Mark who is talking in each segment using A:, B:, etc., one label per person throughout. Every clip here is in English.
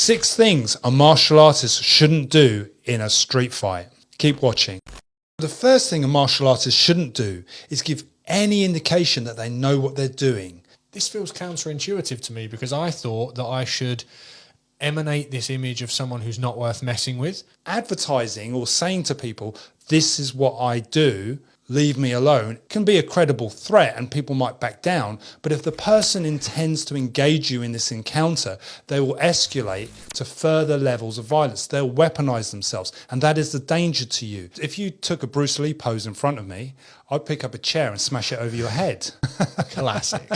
A: 6 things a martial artist shouldn't do in a street fight. Keep watching. The first thing a martial artist shouldn't do is give any indication that they know what they're doing.
B: This feels counterintuitive to me because I thought that I should emanate this image of someone who's not worth messing with.
A: Advertising or saying to people, this is what I do, leave me alone, can be a credible threat and people might back down. But if the person intends to engage you in this encounter, they will escalate to further levels of violence. They'll weaponize themselves. And that is the danger to you. If you took a Bruce Lee pose in front of me, I'd pick up a chair and smash it over your head.
B: Classic.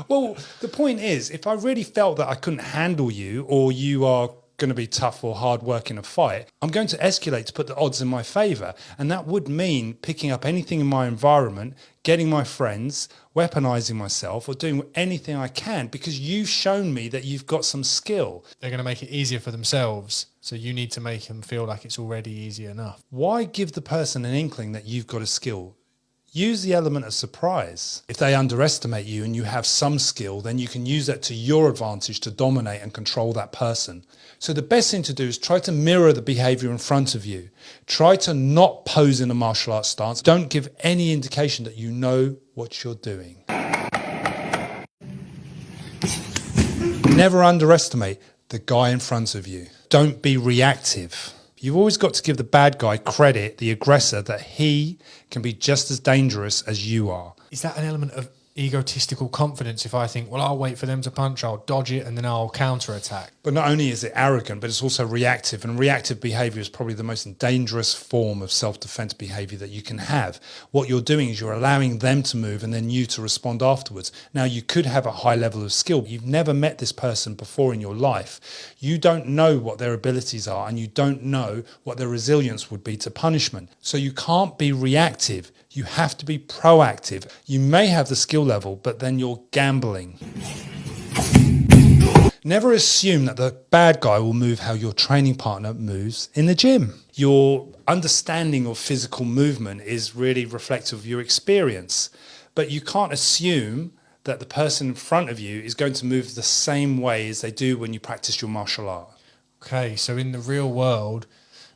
A: Well, the point is, if I really felt that I couldn't handle you or you are going to be tough or hard work in a fight, I'm going to escalate to put the odds in my favor. And that would mean picking up anything in my environment, getting my friends, weaponizing myself or doing anything I can because you've shown me that you've got some skill.
B: They're going to make it easier for themselves. So you need to make them feel like it's already easy enough.
A: Why give the person an inkling that you've got a skill? Use the element of surprise. If they underestimate you and you have some skill, then you can use that to your advantage to dominate and control that person. So the best thing to do is try to mirror the behavior in front of you. Try to not pose in a martial arts stance. Don't give any indication that you know what you're doing. Never underestimate the guy in front of you. Don't be reactive. You've always got to give the bad guy credit, the aggressor, that he can be just as dangerous as you are.
B: Is that an element of egotistical confidence if I think, well, I'll wait for them to punch, I'll dodge it, and then I'll counterattack?
A: But not only is it arrogant, but it's also reactive. And reactive behavior is probably the most dangerous form of self-defense behavior that you can have. What you're doing is you're allowing them to move and then you to respond afterwards. Now, you could have a high level of skill. You've never met this person before in your life. You don't know what their abilities are and you don't know what their resilience would be to punishment. So you can't be reactive. You have to be proactive. You may have the skill level, but then you're gambling. Never assume that the bad guy will move how your training partner moves in the gym. Your understanding of physical movement is really reflective of your experience, but you can't assume that the person in front of you is going to move the same way as they do when you practice your martial art.
B: Okay, so in the real world,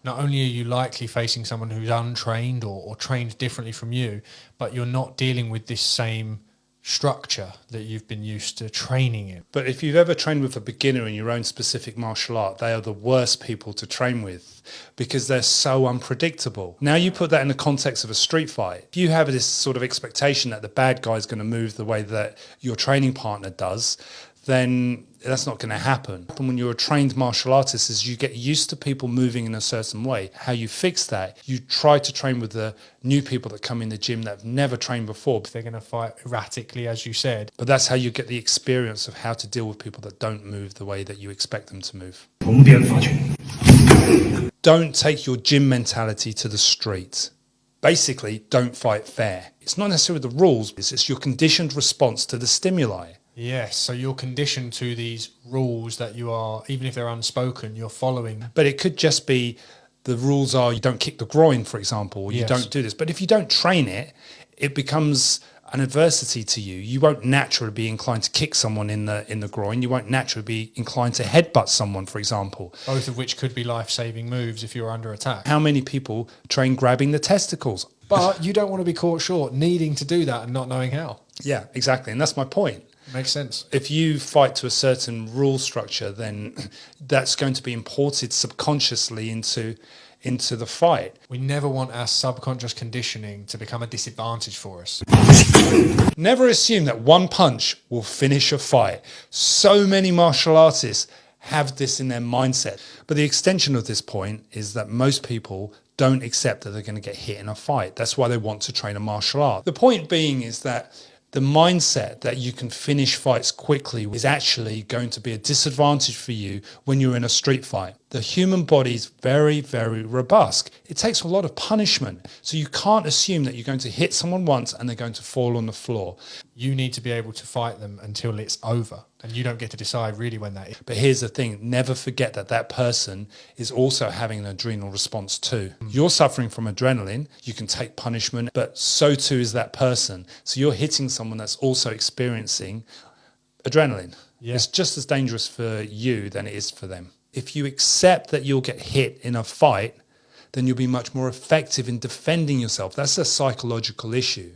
B: not only are you likely facing someone who's untrained or trained differently from you, but you're not dealing with this same structure that you've been used to training in.
A: But if you've ever trained with a beginner in your own specific martial art, they are the worst people to train with because they're so unpredictable. Now you put that in the context of a street fight. If you have this sort of expectation that the bad guy is going to move the way that your training partner does, then that's not going to happen. And when you're a trained martial artist, is you get used to people moving in a certain way. How you fix that, you try to train with the new people that come in the gym that have never trained before.
B: They're going to fight erratically, as you said.
A: But that's how you get the experience of how to deal with people that don't move the way that you expect them to move. Don't take your gym mentality to the street. Basically, don't fight fair. It's not necessarily the rules, it's your conditioned response to the stimuli.
B: Yes, so you're conditioned to these rules that you are, even if they're unspoken, you're following.
A: But it could just be the rules are you don't kick the groin, for example, or you don't do this. But if you don't train it, it becomes an adversity to you. You won't naturally be inclined to kick someone in the groin. You won't naturally be inclined to headbutt someone, for example.
B: Both of which could be life-saving moves if you're under attack.
A: How many people train grabbing the testicles?
B: But you don't want to be caught short, needing to do that and not knowing how.
A: Yeah, exactly. And that's my point.
B: Makes sense.
A: If you fight to a certain rule structure, then that's going to be imported subconsciously into the fight.
B: We never want our subconscious conditioning to become a disadvantage for us.
A: Never assume that one punch will finish a fight. So many martial artists have this in their mindset. But the extension of this point is that most people don't accept that they're going to get hit in a fight. That's why they want to train a martial art. The point being is that the mindset that you can finish fights quickly is actually going to be a disadvantage for you when you're in a street fight. The human body is very, very robust. It takes a lot of punishment. So you can't assume that you're going to hit someone once and they're going to fall on the floor.
B: You need to be able to fight them until it's over. And you don't get to decide really when that is.
A: But here's the thing, never forget that that person is also having an adrenal response too. You're suffering from adrenaline, you can take punishment, but so too is that person. So you're hitting someone that's also experiencing adrenaline. Yeah. It's just as dangerous for you than it is for them. If you accept that you'll get hit in a fight, then you'll be much more effective in defending yourself. That's a psychological issue.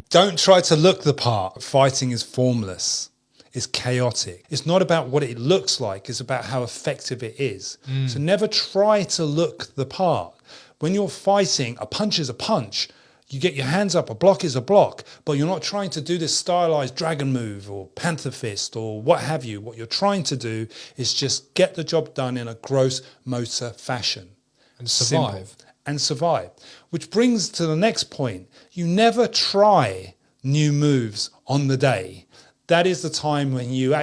A: Don't try to look the part. Fighting is formless. It's chaotic. It's not about what it looks like. It's about how effective it is. So never try to look the part. When you're fighting, a punch is a punch. You get your hands up, a block is a block, but you're not trying to do this stylized dragon move or panther fist or what have you. What you're trying to do is just get the job done in a gross motor fashion.
B: And survive.
A: Simple. And survive. Which brings to the next point. You never try new moves on the day. That is the time when you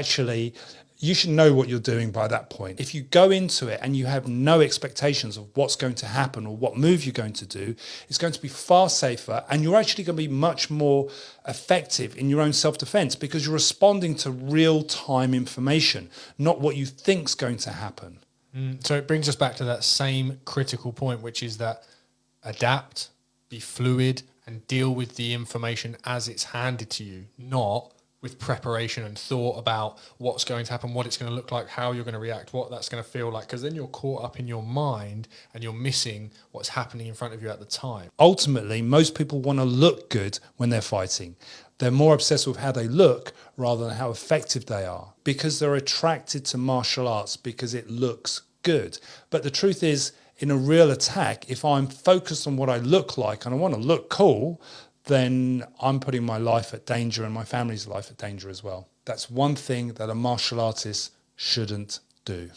A: should know what you're doing by that point. If you go into it and you have no expectations of what's going to happen or what move you're going to do, it's going to be far safer, and you're actually going to be much more effective in your own self-defense because you're responding to real-time information, not what you think's going to happen.
B: So it brings us back to that same critical point, which is that adapt, be fluid, and deal with the information as it's handed to you, not with preparation and thought about what's going to happen, what it's going to look like, how you're going to react, what that's going to feel like, because then you're caught up in your mind and you're missing what's happening in front of you at the time.
A: Ultimately, most people want to look good when they're fighting. They're more obsessed with how they look rather than how effective they are because they're attracted to martial arts because it looks good. But the truth is, in a real attack, if I'm focused on what I look like and I want to look cool, then I'm putting my life at danger and my family's life at danger as well. That's one thing that a martial artist shouldn't do.